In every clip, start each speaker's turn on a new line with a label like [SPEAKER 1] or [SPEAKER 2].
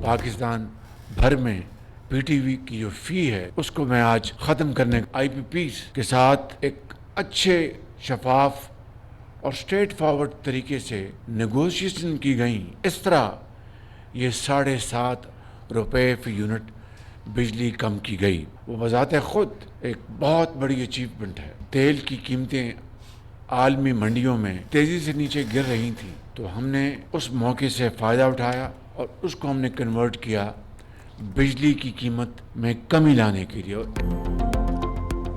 [SPEAKER 1] پاکستان بھر میں P T V کی جو فی ہے اس کو میں آج ختم کرنے آئی پی پیز کے ساتھ ایک اچھے شفاف اور اسٹریٹ فارورڈ طریقے سے نیگوشیشن کی گئیں. اس طرح یہ 7.5 روپے فی یونٹ بجلی کم کی گئی. وہ بذات خود ایک بہت بڑی اچیومنٹ ہے. تیل کی قیمتیں عالمی منڈیوں میں تیزی سے نیچے گر رہی تھیں تو ہم نے اس موقع سے فائدہ اٹھایا اور اس کو ہم نے کنورٹ کیا بجلی کی قیمت میں کمی لانے کے لیے.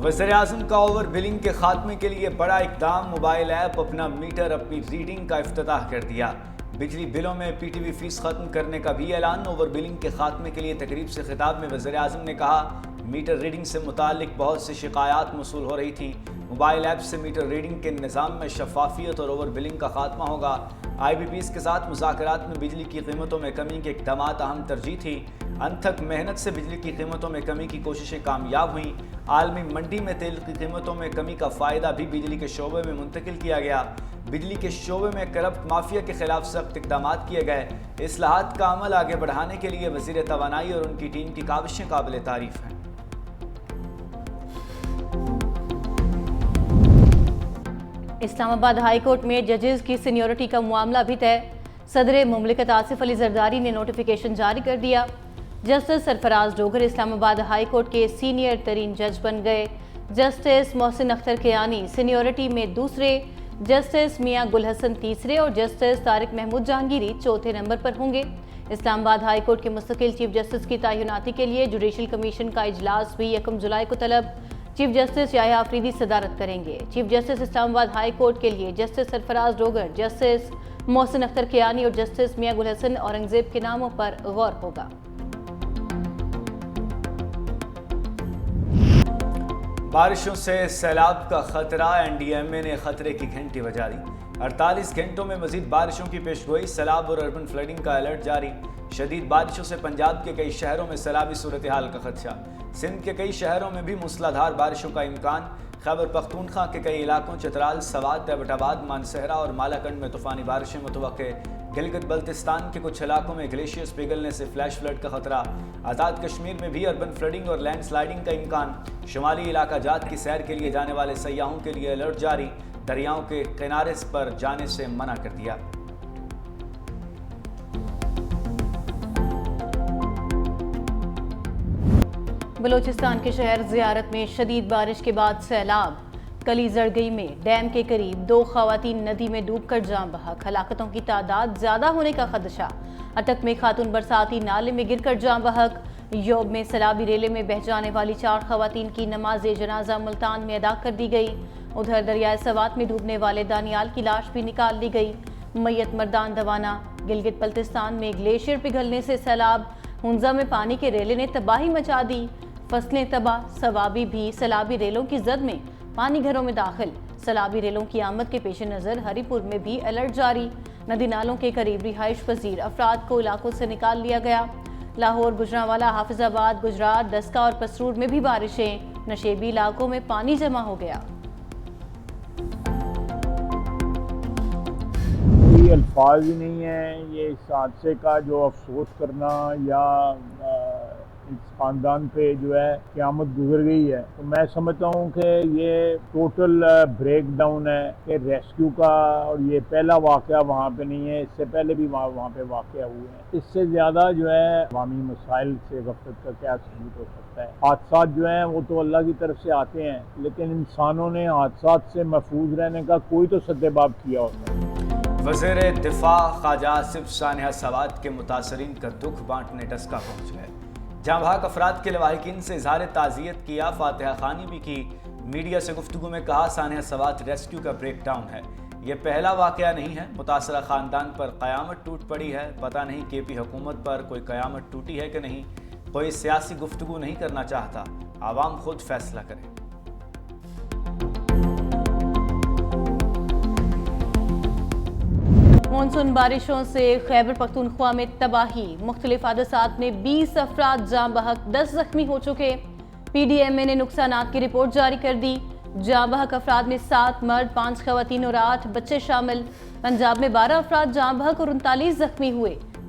[SPEAKER 2] وزیر اعظم کا اوور بلنگ کے خاتمے کے لیے بڑا اقدام. موبائل ایپ اپنا میٹر اپنی ریڈنگ کا افتتاح کر دیا. بجلی بلوں میں پی ٹی وی فیس ختم کرنے کا بھی اعلان. اوور بلنگ کے خاتمے کے لیے تقریب سے خطاب میں وزیر اعظم نے کہا میٹر ریڈنگ سے متعلق بہت سی شکایات موصول ہو رہی تھیں. موبائل ایپ سے میٹر ریڈنگ کے نظام میں شفافیت اور اوور بلنگ کا خاتمہ ہوگا. آئی بی پیز کے ساتھ مذاکرات میں بجلی کی قیمتوں میں کمی کے اقدامات اہم ترجیح تھی. انتھک محنت سے بجلی کی قیمتوں میں کمی کی کوششیں کامیاب ہوئیں. عالمی منڈی میں تیل کی قیمتوں میں کمی کا فائدہ بھی بجلی کے شعبے میں منتقل کیا گیا. بجلی کے شعبے میں کرپٹ مافیا کے خلاف سخت اقدامات کیے گئے. اصلاحات کا عمل آگے بڑھانے کے لیے وزیر توانائی اور ان کی ٹیم کی کاوشیں قابل تعریف ہیں.
[SPEAKER 3] اسلام آباد ہائی کورٹ میں ججز کی سینیورٹی کا معاملہ بھی طے. صدر مملکت آصف علی زرداری نے نوٹیفیکیشن جاری کر دیا. جسٹس سرفراز ڈوگر اسلام آباد ہائی کورٹ کے سینئر ترین جج بن گئے. جسٹس محسن اختر کیانی سینیورٹی میں دوسرے، جسٹس میاں گل حسن تیسرے اور جسٹس طارق محمود جہانگیری چوتھے نمبر پر ہوں گے. اسلام آباد ہائی کورٹ کے مستقل چیف جسٹس کی تعیناتی کے لیے جوڈیشل کمیشن کا اجلاس بھی 1 جولائی کو طلب. چیف جسٹس یحییٰ آفریدی صدارت کریں گے. چیف جسٹس اسلام آباد ہائی کورٹ کے لیے جسٹس سرفراز ڈوگر، جسٹس محسن اختر کیانی اور جسٹس میاں گل حسن اورنگزیب کے ناموں پر غور ہوگا.
[SPEAKER 2] بارشوں سے سیلاب کا خطرہ. این ڈی ایم اے نے خطرے کی گھنٹی بجا دی. 48 گھنٹوں میں مزید بارشوں کی پیشگوئی. سیلاب اور اربن فلڈنگ کا الرٹ جاری. شدید بارشوں سے پنجاب کے کئی شہروں میں سیلابی صورتحال کا خدشہ. سندھ کے کئی شہروں میں بھی موسلادھار بارشوں کا امکان. خیبر پختونخوا کے کئی علاقوں چترال، سوات، ایبٹ آباد، مانسہرہ اور مالاکنڈ میں طوفانی بارشیں متوقع. گلگت بلتستان کے کچھ علاقوں میں گلیشیئرز پگھلنے سے فلیش فلڈ کا خطرہ. آزاد کشمیر میں بھی اربن فلڈنگ اور لینڈ سلائیڈنگ کا امکان. شمالی علاقہ جات کی سیر کے لیے جانے والے سیاحوں کے لیے الرٹ جاری. دریاؤں کے کنارے پر جانے سے منع کر دیا.
[SPEAKER 3] بلوچستان کے شہر زیارت میں شدید بارش کے بعد سیلاب. کلی زرگئی میں ڈیم کے قریب 2 خواتین ندی میں ڈوب کر جاں بحق. ہلاکتوں کی تعداد زیادہ ہونے کا خدشہ. اٹک میں خاتون برساتی نالے میں گر کر جاں بحق. یوب میں سیلابی ریلے میں بہہ جانے والی 4 خواتین کی نماز جنازہ ملتان میں ادا کر دی گئی. ادھر دریائے سوات میں ڈوبنے والے دانیال کی لاش بھی نکال لی گئی. میت مردان دوانا. گلگت بلتستان میں گلیشیئر پگھلنے سے سیلاب. ہنزا میں پانی کے ریلے نے تباہی مچا دی. فصلیں تباہ. سوابی بھی سیلابی ریلوں کی زد میں. پانی گھروں میں داخل. سیلابی ریلوں کی آمد کے پیش نظر ہری پور میں بھی الرٹ جاری. ندی نالوں کے قریب رہائش پذیر افراد کو علاقوں سے نکال لیا گیا. لاہور، گجرانوالہ، حافظ آباد، گجرات، دسکا اور پسرور میں بھی بارشیں. نشیبی علاقوں میں پانی جمع ہو گیا.
[SPEAKER 4] کوئی الفاظ ہی نہیں ہیں یہ اس حادثے کا جو افسوس کرنا یا اس خاندان پہ جو ہے قیامت گزر گئی ہے. تو میں سمجھتا ہوں کہ یہ ٹوٹل بریک ڈاؤن ہے کہ ریسکیو کا. اور یہ پہلا واقعہ وہاں پہ نہیں ہے، اس سے پہلے بھی وہاں پہ واقعہ ہوئے ہیں. اس سے زیادہ جو ہے عوامی مسائل سے غفلت کا کیا ثبوت ہو سکتا ہے. حادثات جو ہیں وہ تو اللہ کی طرف سے آتے ہیں، لیکن انسانوں نے حادثات سے محفوظ رہنے کا کوئی تو سدباب کیا ہوتا ہے.
[SPEAKER 2] وزیر دفاع خواجہ آصف سانحہ سوات کے متاثرین کا دکھ بانٹنے ڈسکا پہنچ گئے. جاں بحق افراد کے لواحقین سے اظہار تعزیت کیا. فاتحہ خوانی بھی کی. میڈیا سے گفتگو میں کہا سانحہ سوات ریسکیو کا بریک ڈاؤن ہے. یہ پہلا واقعہ نہیں ہے. متاثرہ خاندان پر قیامت ٹوٹ پڑی ہے. پتہ نہیں کے پی حکومت پر کوئی قیامت ٹوٹی ہے کہ نہیں. کوئی سیاسی گفتگو نہیں کرنا چاہتا. عوام خود فیصلہ کرے.
[SPEAKER 3] مونسون بارشوں سے خیبر پختونخوا میں تباہی. مختلف حادثات میں 20 افراد جاں بحق، 10 زخمی ہو چکے. پی ڈی ایم اے نے نقصانات کی رپورٹ جاری کر دی. جاں بحق افراد میں 7 مرد، 5 خواتین اور 8 بچے شامل. پنجاب میں 12 افراد جاں بحق اور 39 زخمی ہوئے.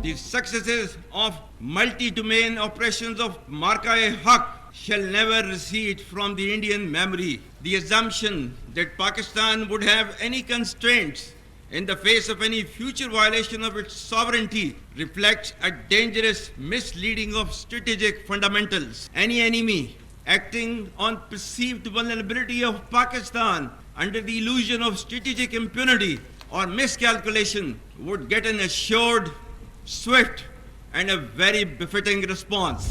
[SPEAKER 5] The successes of multi-domain operations of Marka-e-Haq shall never recede from the Indian memory. The assumption that Pakistan would have any constraints in the face of any future violation of its sovereignty reflects a dangerous misleading of strategic fundamentals. Any enemy acting on perceived vulnerability of Pakistan under the illusion of strategic impunity or miscalculation would get an assured, swift and a very befitting response.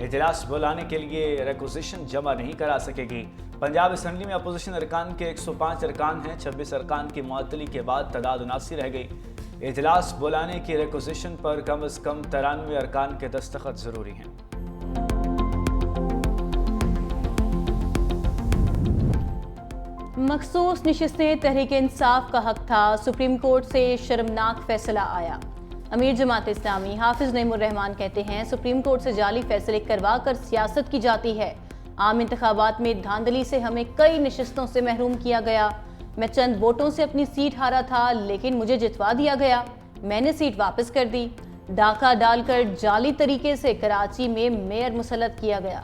[SPEAKER 2] اجلاس بلانے کے لیے requisition جمع نہیں کرا سکے گی۔ Punjab assembly میں اپوزیشن ارکان کے 105 ارکان ہیں، 26 ارکان کی معطلی کے بعد تعداد 79 رہ گئی۔ اجلاس بلانے کی ریکوزیشن پر کم از کم 93 ارکان کے دستخط ضروری ہیں۔
[SPEAKER 3] مخصوص نشستیں تحریک انصاف کا حق تھا، سپریم کورٹ سے شرمناک فیصلہ آیا۔ امیر جماعت اسلامی حافظ نعیم الرحمان کہتے ہیں سپریم کورٹ سے جعلی فیصلے کروا کر سیاست کی جاتی ہے۔ عام انتخابات میں دھاندلی سے ہمیں کئی نشستوں سے محروم کیا گیا۔ میں چند ووٹوں سے اپنی سیٹ ہارا تھا لیکن مجھے جتوا دیا گیا، میں نے سیٹ واپس کر دی۔ ڈاکہ ڈال کر جعلی طریقے سے کراچی میں میئر مسلط کیا گیا۔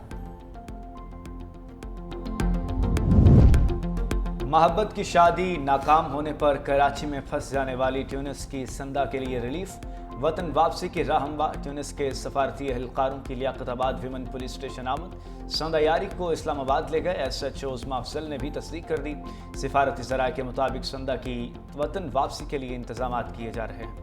[SPEAKER 2] محبت کی شادی ناکام ہونے پر کراچی میں پھنس جانے والی ٹیونس کی سندہ کے لیے ریلیف، وطن واپسی کی راہ ہموار۔ ٹیونس کے سفارتی اہلکاروں کی لیاقت آباد ویمن پولیس اسٹیشن آمد، سندہ یاری کو اسلام آباد لے گئے۔ ایس ایچ او عظمیٰ افضل نے بھی تصدیق کر دی۔ سفارتی ذرائع کے مطابق سندہ کی وطن واپسی کے لیے انتظامات کیے جا رہے ہیں۔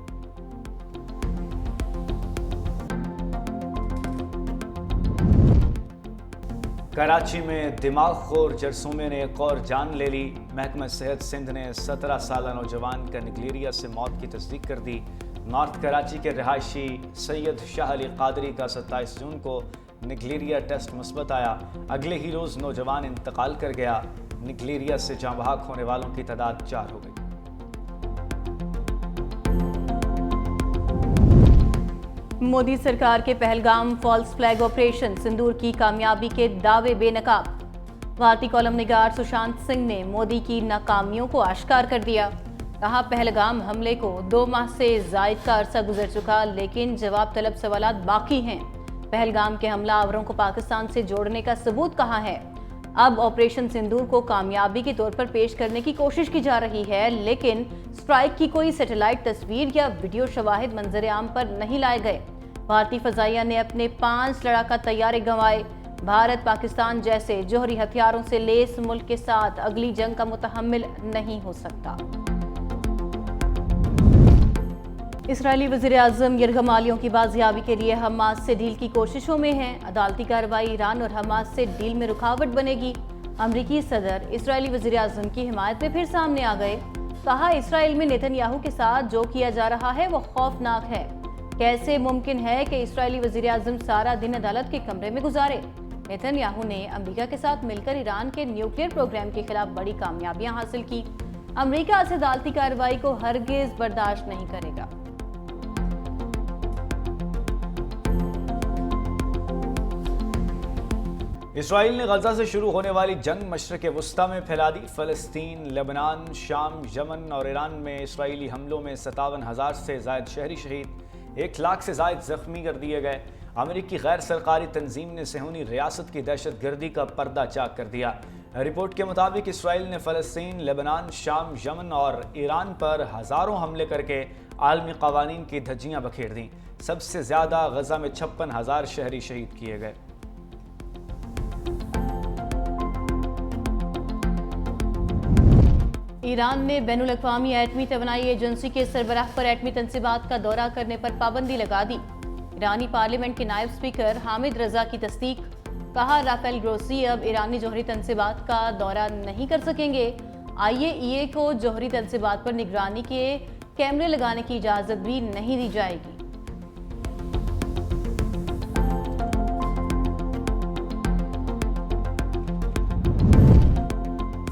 [SPEAKER 2] کراچی میں دماغ خور جرثومے نے ایک اور جان لے لی۔ محکمہ صحت سندھ نے 17 سالہ نوجوان کا نکلیریا سے موت کی تصدیق کر دی۔ نارتھ کراچی کے رہائشی سید شاہ علی قادری کا 27 جون کو نکلیریا ٹیسٹ مثبت آیا۔ اگلے ہی روز نوجوان انتقال کر گیا۔ نکلیریا سے جاں بحق ہونے والوں کی تعداد 4 ہو گئی۔
[SPEAKER 3] مودی سرکار کے Pahalgam false flag operation sindoor کی کامیابی کے دعوے بے نقاب۔ بھارتی کالم نگار سشانت سنگھ نے مودی کی ناکامیوں کو آشکار کر دیا۔ کہا پہلگام حملے کو 2 ماہ سے زائد کا عرصہ گزر چکا لیکن جواب طلب سوالات باقی ہیں۔ پہلگام کے حملہ آوروں کو پاکستان سے جوڑنے کا ثبوت کہاں ہے؟ اب آپریشن سندور کو کامیابی کے طور پر پیش کرنے کی کوشش کی جا رہی ہے لیکن سٹرائک کی کوئی سیٹلائٹ تصویر یا ویڈیو شواہد منظر عام پر نہیں لائے گئے۔ بھارتی فضائیہ نے اپنے 5 لڑاکا طیارے گنوائے۔ بھارت پاکستان جیسے جوہری ہتھیاروں سے لیس ملک کے ساتھ اگلی جنگ کا متحمل نہیں ہو سکتا۔ اسرائیلی وزیر اعظم یرغمالیوں کی بازیابی کے لیے حماس سے ڈیل کی کوششوں میں ہیں۔ عدالتی کارروائی ایران اور حماس سے ڈیل میں رکاوٹ بنے گی۔ امریکی صدر اسرائیلی وزیر اعظم کی حمایت میں پھر سامنے آ گئے۔ کہا اسرائیل میں نیتن یاہو کے ساتھ جو کیا جا رہا ہے وہ خوفناک ہے۔ کیسے ممکن ہے کہ اسرائیلی وزیر اعظم سارا دن عدالت کے کمرے میں گزارے؟ نیتن یاہو نے امریکہ کے ساتھ مل کر ایران کے نیوکلیئر پروگرام کے خلاف بڑی کامیابیاں حاصل کی۔ امریکہ اس عدالتی کارروائی کو ہرگز برداشت نہیں کرے گا۔
[SPEAKER 2] اسرائیل نے غزہ سے شروع ہونے والی جنگ مشرق وسطیٰ میں پھیلا دی۔ فلسطین، لبنان، شام، یمن اور ایران میں اسرائیلی حملوں میں 57,000 سے زائد شہری شہید، 1 لاکھ سے زائد زخمی کر دیے گئے۔ امریکی غیر سرکاری تنظیم نے صہیونی ریاست کی دہشت گردی کا پردہ چاک کر دیا۔ رپورٹ کے مطابق اسرائیل نے فلسطین، لبنان، شام، یمن اور ایران پر ہزاروں حملے کر کے عالمی قوانین کی دھجیاں بکھیر دیں۔ سب سے زیادہ غزہ میں 56,000 شہری شہید کیے گئے۔
[SPEAKER 3] ایران نے بین الاقوامی ایٹمی توانائی ایجنسی کے سربراہ پر ایٹمی تنصیبات کا دورہ کرنے پر پابندی لگا دی۔ ایرانی پارلیمنٹ کے نائب اسپیکر حامد رضا کی تصدیق۔ کہا رافیل گروسی اب ایرانی جوہری تنصیبات کا دورہ نہیں کر سکیں گے۔ IAEA کو جوہری تنصیبات پر نگرانی کے کیمرے لگانے کی اجازت بھی نہیں دی جائے گی۔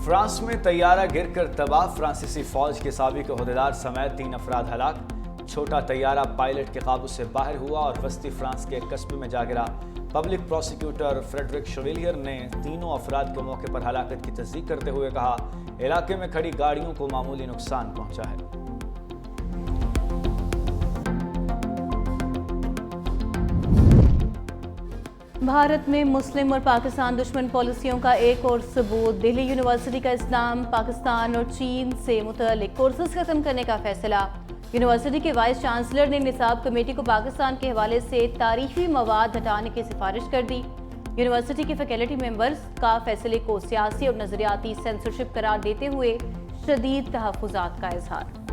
[SPEAKER 2] فرانس میں طیارہ گر کر تباہ، فرانسیسی فوج کے سابق عہدیدار سمیت 3 افراد ہلاک۔ چھوٹا طیارہ پائلٹ کے قابو سے باہر ہوا اور وسطی فرانس کے ایک قصبے میں جا گرا۔ پبلک پروسیکیوٹر فریڈرک شویلیئر نے تینوں افراد کو موقع پر ہلاکت کی تصدیق کرتے ہوئے کہا علاقے میں کھڑی گاڑیوں کو معمولی نقصان پہنچا ہے۔
[SPEAKER 3] بھارت میں مسلم اور پاکستان دشمن پالیسیوں کا ایک اور ثبوت، دہلی یونیورسٹی کا اسلام، پاکستان اور چین سے متعلق کورسز ختم کرنے کا فیصلہ۔ یونیورسٹی کے وائس چانسلر نے نصاب کمیٹی کو پاکستان کے حوالے سے تاریخی مواد ہٹانے کی سفارش کر دی۔ یونیورسٹی کے فیکلٹی ممبرز کا فیصلے کو سیاسی اور نظریاتی سینسرشپ قرار دیتے ہوئے شدید تحفظات کا اظہار۔